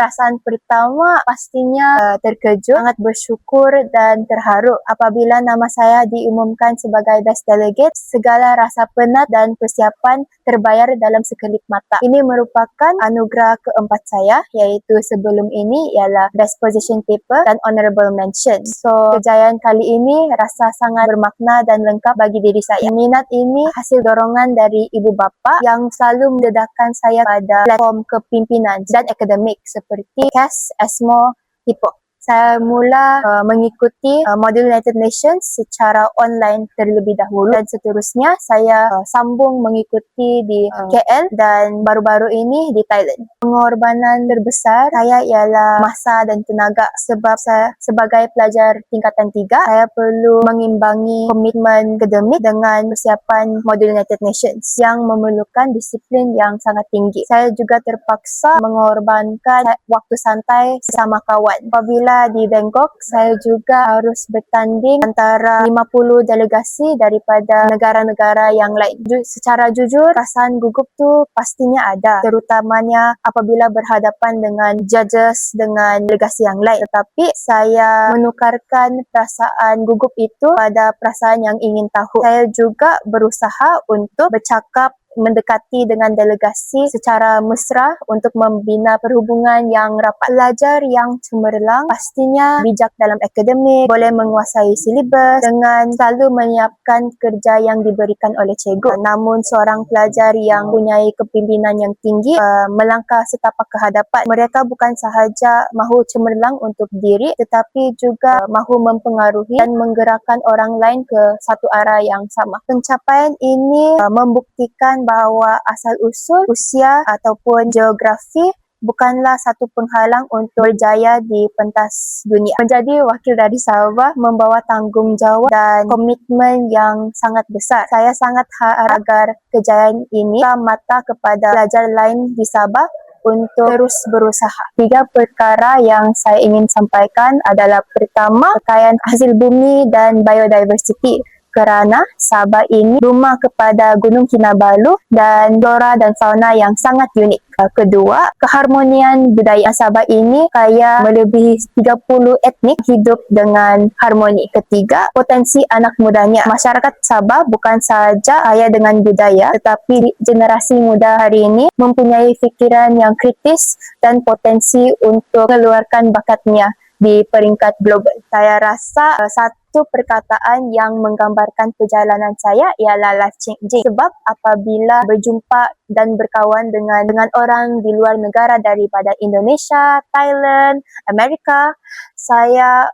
Perasaan pertama pastinya terkejut, sangat bersyukur dan terharu. Apabila nama saya diumumkan sebagai Best Delegate, segala rasa penat dan persiapan terbayar dalam sekelip mata. Ini merupakan anugerah keempat saya, iaitu sebelum ini ialah Best Position Paper dan Honorable Mention. So, kejayaan kali ini rasa sangat bermakna dan lengkap bagi diri saya. Minat ini hasil dorongan dari ibu bapa yang selalu mendedahkan saya pada platform kepimpinan dan akademik seperti CAS, ESMO, HIPO. Saya mula mengikuti modul United Nations secara online terlebih dahulu dan seterusnya saya sambung mengikuti di KL dan baru-baru ini di Thailand. Pengorbanan terbesar saya ialah masa dan tenaga sebab saya sebagai pelajar tingkatan 3, saya perlu mengimbangi komitmen akademik dengan persiapan modul United Nations yang memerlukan disiplin yang sangat tinggi. Saya juga terpaksa mengorbankan waktu santai sesama kawan. Apabila di Bangkok, saya juga harus bertanding antara 50 delegasi daripada negara-negara yang lain. Secara jujur, perasaan gugup tu pastinya ada, terutamanya apabila berhadapan dengan judges dengan delegasi yang lain. Tetapi saya menukarkan perasaan gugup itu pada perasaan yang ingin tahu. Saya juga berusaha untuk bercakap mendekati dengan delegasi secara mesra untuk membina perhubungan yang rapat. Pelajar yang cemerlang pastinya bijak dalam akademik, boleh menguasai silibus dengan selalu menyiapkan kerja yang diberikan oleh cikgu. Namun seorang pelajar yang mempunyai kepimpinan yang tinggi melangkah setapak ke hadapan. Mereka bukan sahaja mahu cemerlang untuk diri tetapi juga mahu mempengaruhi dan menggerakkan orang lain ke satu arah yang sama. Pencapaian ini membuktikan bahawa asal-usul, usia ataupun geografi bukanlah satu penghalang untuk berjaya di pentas dunia. Menjadi wakil dari Sabah membawa tanggungjawab dan komitmen yang sangat besar. Saya sangat harap agar kejayaan ini buka mata kepada pelajar lain di Sabah untuk terus berusaha. 3 perkara yang saya ingin sampaikan adalah pertama, kekayaan hasil bumi dan biodiversity. Kerana Sabah ini rumah kepada Gunung Kinabalu dan flora dan fauna yang sangat unik. Kedua, keharmonian budaya. Sabah ini kaya melebihi 30 etnik hidup dengan harmoni. Ketiga, potensi anak mudanya. Masyarakat Sabah bukan sahaja kaya dengan budaya, tetapi generasi muda hari ini mempunyai fikiran yang kritis dan potensi untuk mengeluarkan bakatnya di peringkat global. Saya rasa satu perkataan yang menggambarkan perjalanan saya ialah life changing. Sebab apabila berjumpa dan berkawan dengan orang di luar negara daripada Indonesia, Thailand, Amerika, saya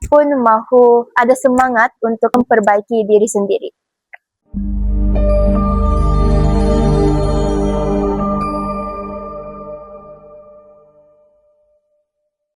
pun mahu ada semangat untuk memperbaiki diri sendiri.